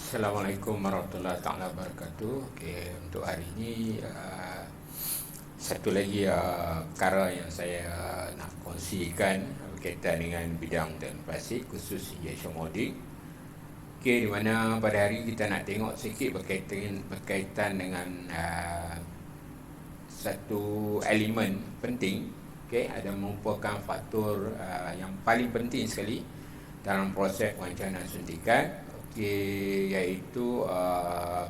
Assalamualaikum warahmatullahi taala wabarakatuh. Untuk hari ini satu lagi perkara yang saya nak kongsikan berkaitan dengan bidang teknologi khusus injection molding. Di mana pada hari kita nak tengok sikit berkaitan dengan satu elemen penting. Ada merupakan faktor yang paling penting sekali dalam proses perancangan suntikan, iaitu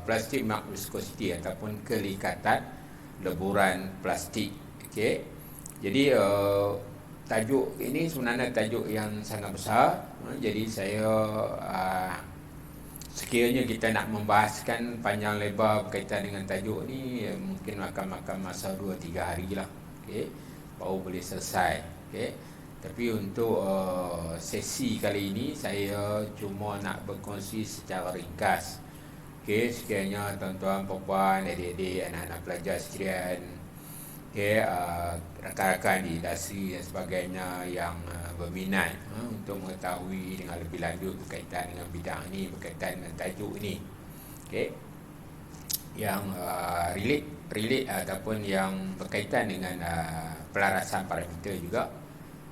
plastik mark viscosity ataupun kelikatan leburan plastik. Jadi tajuk ini sebenarnya tajuk yang sangat besar. Jadi saya sekiranya kita nak membahaskan panjang lebar berkaitan dengan tajuk ni, mungkin akan makan masa 2-3 hari lah, baru boleh selesai. Tapi untuk sesi kali ini saya cuma nak berkongsi secara ringkas. Sekiranya tuan-tuan, puan-puan, adik-adik, anak-anak pelajar sekalian, rakan-rakan di industri dan sebagainya yang berminat untuk mengetahui dengan lebih lanjut berkaitan dengan bidang ini, berkaitan dengan tajuk ini, yang relate ataupun yang berkaitan dengan pelarasan parameter juga.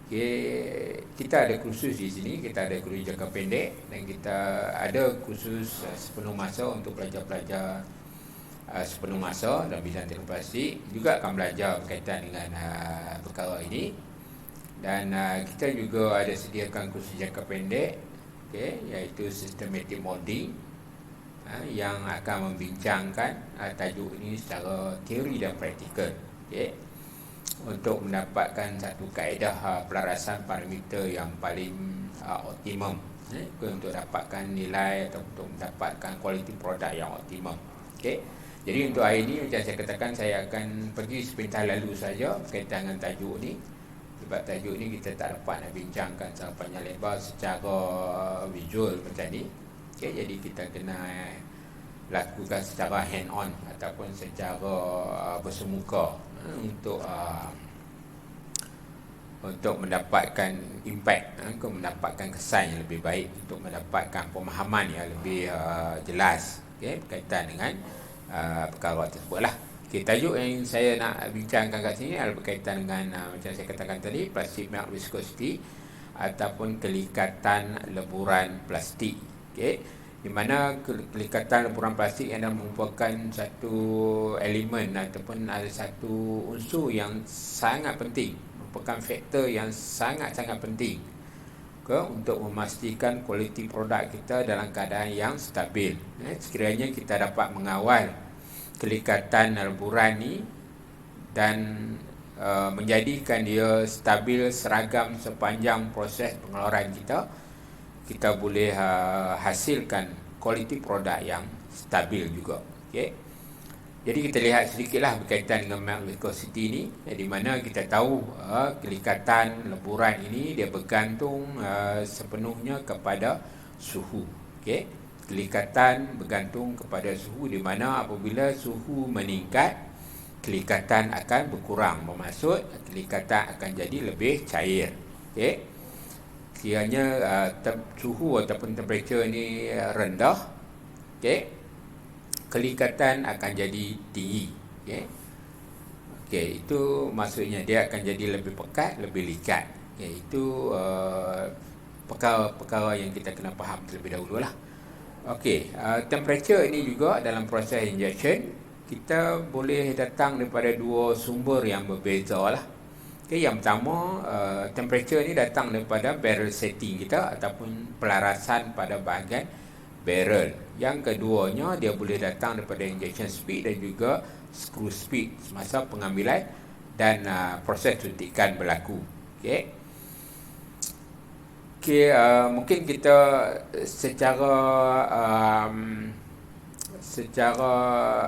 Kita ada kursus di sini, kita ada kursus jangka pendek dan kita ada kursus sepenuh masa untuk pelajar-pelajar sepenuh masa dalam bidang teknologi juga akan belajar berkaitan dengan perkara ini. Dan kita juga ada sediakan kursus jangka pendek, iaitu systematic molding, yang akan membincangkan tajuk ini secara teori dan praktikal, untuk mendapatkan satu kaedah pelarasan parameter yang paling optimum, untuk dapatkan nilai atau untuk mendapatkan kualiti produk yang optimum. Jadi untuk hari ini, macam saya katakan, saya akan pergi sepintas lalu saja berkaitan dengan tajuk ini. Sebab tajuk ini kita tak dapat nak bincangkan secara panjang lebar secara visual macam ni. Jadi kita kena lakukan secara hand on ataupun secara bersemuka untuk mendapatkan impact, mendapatkan kesan yang lebih baik, untuk mendapatkan pemahaman yang lebih jelas berkaitan dengan perkara tersebut lah. Tajuk yang saya nak bincangkan kat sini adalah berkaitan dengan macam saya katakan tadi, plastic mark viscosity ataupun kelikatan leburan plastik. Di mana kelikatan leburan plastik adalah merupakan satu elemen ataupun ada satu unsur yang sangat penting, merupakan faktor yang sangat-sangat penting untuk memastikan kualiti produk kita dalam keadaan yang stabil. Sekiranya kita dapat mengawal kelikatan leburan ni dan menjadikan dia stabil, seragam sepanjang proses pengeluaran kita boleh hasilkan kualiti produk yang stabil juga. Jadi kita lihat sedikitlah berkaitan dengan mark viscosity ni, di mana kita tahu kelikatan leburan ini dia bergantung sepenuhnya kepada suhu. Kelikatan bergantung kepada suhu, di mana apabila suhu meningkat, kelikatan akan berkurang, bermaksud kelikatan akan jadi lebih cair. Kiranya suhu ataupun temperature ni rendah, kelikatan akan jadi tinggi. Itu maksudnya dia akan jadi lebih pekat, lebih likat. Itu perkara-perkara yang kita kena faham terlebih dahulu lah. Temperature ini juga dalam proses injection kita boleh datang daripada dua sumber yang berbeza lah. Yang pertama, temperature ini datang daripada barrel setting kita ataupun pelarasan pada bahagian barrel. Yang keduanya, dia boleh datang daripada injection speed dan juga screw speed semasa pengambilan dan proses suntikan berlaku. Mungkin kita secara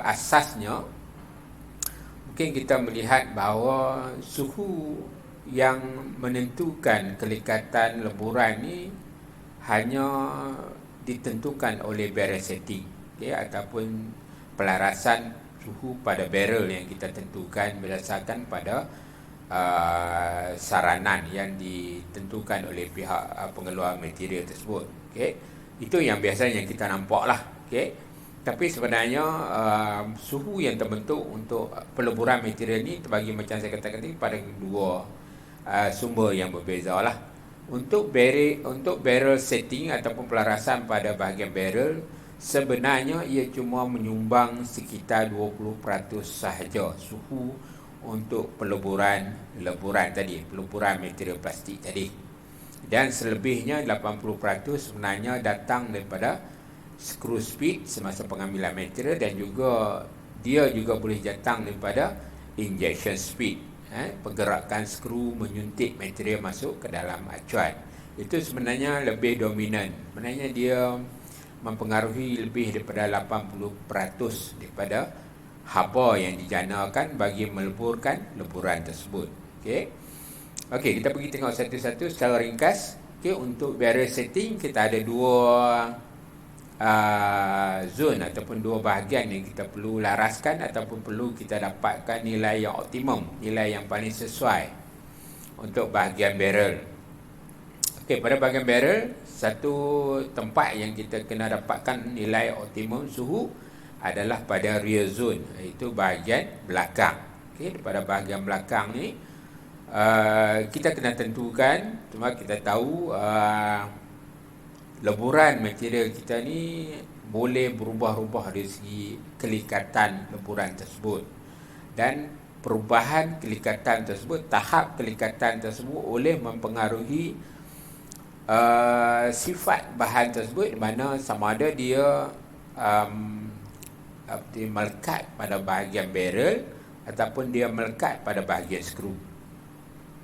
asasnya mungkin kita melihat bahawa suhu yang menentukan kelikatan leburan ni hanya ditentukan oleh barrel setting, ataupun pelarasan suhu pada barrel yang kita tentukan berdasarkan pada saranan yang ditentukan oleh pihak pengeluar material tersebut. Itu yang biasanya kita nampak lah. Okey. Tapi sebenarnya suhu yang terbentuk untuk peleburan material ni terbagi macam saya katakan tadi pada dua sumber yang berbeza lah. Untuk barrel setting ataupun pelarasan pada bahagian barrel, sebenarnya ia cuma menyumbang sekitar 20% sahaja suhu untuk peleburan material plastik tadi. Dan selebihnya 80% sebenarnya datang daripada screw speed semasa pengambilan material, dan dia juga boleh datang daripada injection speed, pergerakan skru menyuntik material masuk ke dalam acuan. Itu sebenarnya lebih dominan. Sebenarnya dia mempengaruhi lebih daripada 80% daripada haba yang dijanakan bagi meleburkan leburan tersebut. Okey, kita pergi tengok satu-satu secara ringkas. Okey, untuk barrier setting kita ada dua zone ataupun dua bahagian yang kita perlu laraskan ataupun perlu kita dapatkan nilai yang optimum, nilai yang paling sesuai untuk bahagian barrel. Okey, pada bahagian barrel, satu tempat yang kita kena dapatkan nilai optimum suhu adalah pada rear zone, iaitu bahagian belakang. Okey, pada bahagian belakang ni kita kena tentukan, cuma kita tahu leburan material kita ni boleh berubah-ubah dari segi kelikatan leburan tersebut, dan perubahan kelikatan tersebut, tahap kelikatan tersebut boleh mempengaruhi sifat bahan tersebut, di mana sama ada dia melekat pada bahagian barrel ataupun dia melekat pada bahagian skru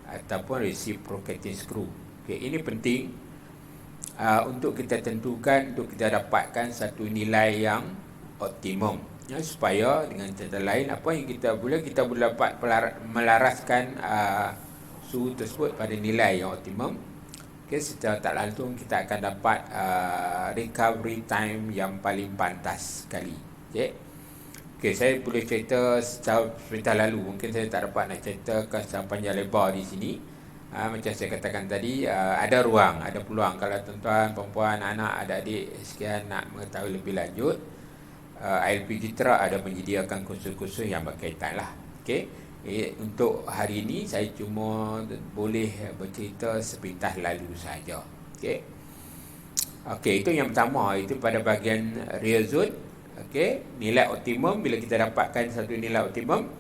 ataupun reciprocating screw. Okay, ini penting untuk kita tentukan, untuk kita dapatkan satu nilai yang optimum, supaya dengan kata lain apa yang kita boleh dapat melaraskan suhu tersebut pada nilai yang optimum. Okay, secara tak langsung kita akan dapat recovery time yang paling pantas sekali. Okay, saya boleh cerita sebentar lalu, mungkin saya tak dapat nak ceritakan secara panjang lebar di sini. Macam saya katakan tadi, ada ruang, ada peluang kalau tuan-tuan, perempuan, anak, adik-adik sekian nak mengetahui lebih lanjut, ILP Jitra ada menyediakan kursus-kursus yang berkaitan lah. Okay. Untuk hari ini saya cuma boleh bercerita sepintas lalu saja. Okay. Okey, itu yang pertama, itu pada bahagian rear zone. Okey, nilai optimum, bila kita dapatkan satu nilai optimum,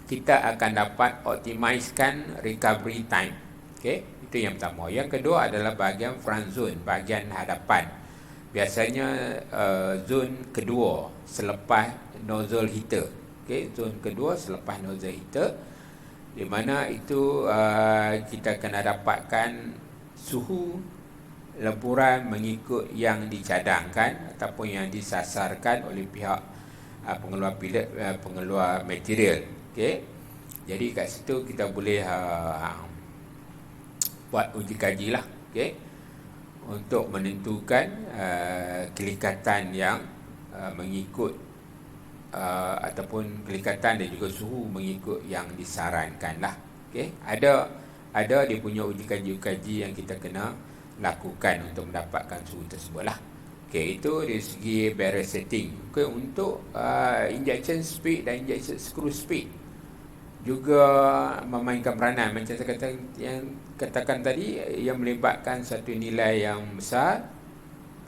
kita akan dapat optimizekan recovery time. Okey, itu yang pertama. Yang kedua adalah bahagian front zone, bahagian hadapan. Biasanya zone kedua selepas nozzle heater. Okey, zone kedua selepas nozzle heater, di mana itu kita kena dapatkan suhu leburan mengikut yang dicadangkan ataupun yang disasarkan oleh pihak pengeluar material. Okey. Jadi kat situ kita boleh buat uji kaji lah, okey, untuk menentukan kelikatan yang mengikut ataupun kelikatan dan juga suhu mengikut yang disarankan lah. Okey. Ada dia punya uji kaji yang kita kena lakukan untuk mendapatkan suhu tersebut lah. Okey, itu dari segi barrel setting. Okey, untuk injection speed dan injection screw speed juga memainkan peranan, macam saya katakan tadi, yang melibatkan satu nilai yang besar,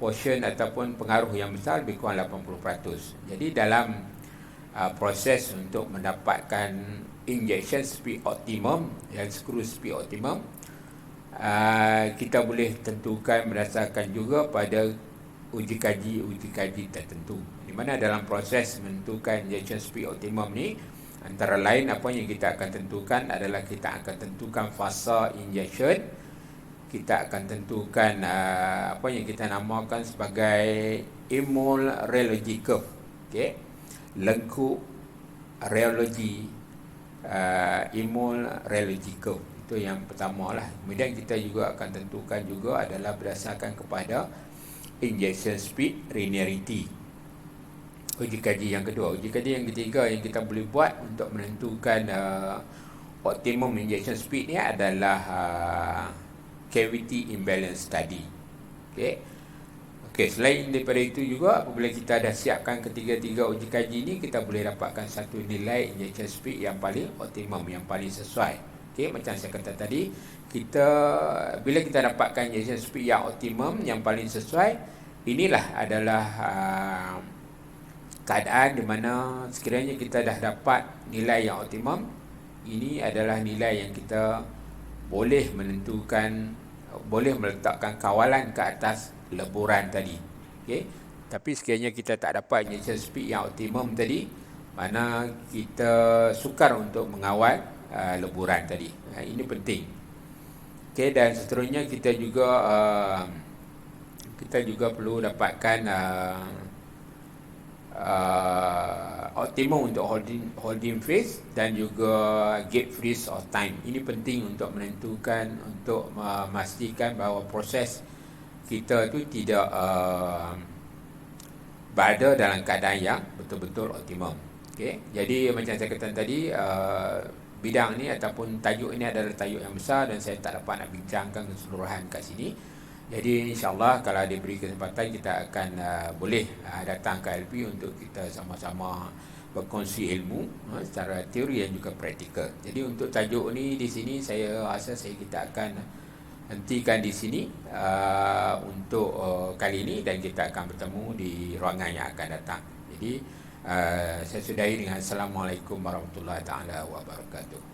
portion ataupun pengaruh yang besar, lebih kurang 80%. Jadi dalam proses untuk mendapatkan injection speed optimum dan screw speed optimum, kita boleh tentukan berdasarkan juga pada uji kaji tertentu, di mana dalam proses menentukan injection speed optimum ni, antara lain apa yang kita akan tentukan adalah kita akan tentukan fasa injection, kita akan tentukan apa yang kita namakan sebagai Imoll rheology curve. Okey, lengkuk rheology, Imoll rheology curve, itu yang pertama lah. Kemudian kita juga akan tentukan juga adalah berdasarkan kepada injection speed linearity. Uji kaji yang kedua. Uji kaji yang ketiga yang kita boleh buat untuk menentukan optimum injection speed ni adalah cavity imbalance study. Okey. Okey, selain daripada itu juga, apabila kita dah siapkan ketiga-tiga uji kaji ni, kita boleh dapatkan satu nilai injection speed yang paling optimum, yang paling sesuai. Okey, macam saya kata tadi, bila kita dapatkan injection speed yang optimum, yang paling sesuai, inilah adalah keadaan di mana sekiranya kita dah dapat nilai yang optimum, ini adalah nilai yang kita boleh meletakkan kawalan ke atas leburan tadi. Okey. Tapi sekiranya kita tak dapat injection speed yang optimum tadi, mana kita sukar untuk mengawal leburan tadi. Ini penting. Okey, dan seterusnya kita juga perlu dapatkan optimum untuk holding phase dan juga gate freeze of time. Ini penting untuk menentukan, untuk memastikan bahawa proses kita tu tidak berada dalam keadaan yang betul-betul optimum. Okey, jadi macam saya katakan tadi, bidang ni ataupun tajuk ini adalah tajuk yang besar dan saya tak dapat nak bincangkan keseluruhan kat sini. Jadi insyaAllah kalau diberi kesempatan, kita akan boleh datang ke LP untuk kita sama-sama berkongsi ilmu secara teori dan juga praktikal. Jadi untuk tajuk ni di sini saya rasa kita akan hentikan di sini untuk kali ini, dan kita akan bertemu di ruangan yang akan datang. Jadi saya sudahi dengan Assalamualaikum warahmatullahi taala wabarakatuh.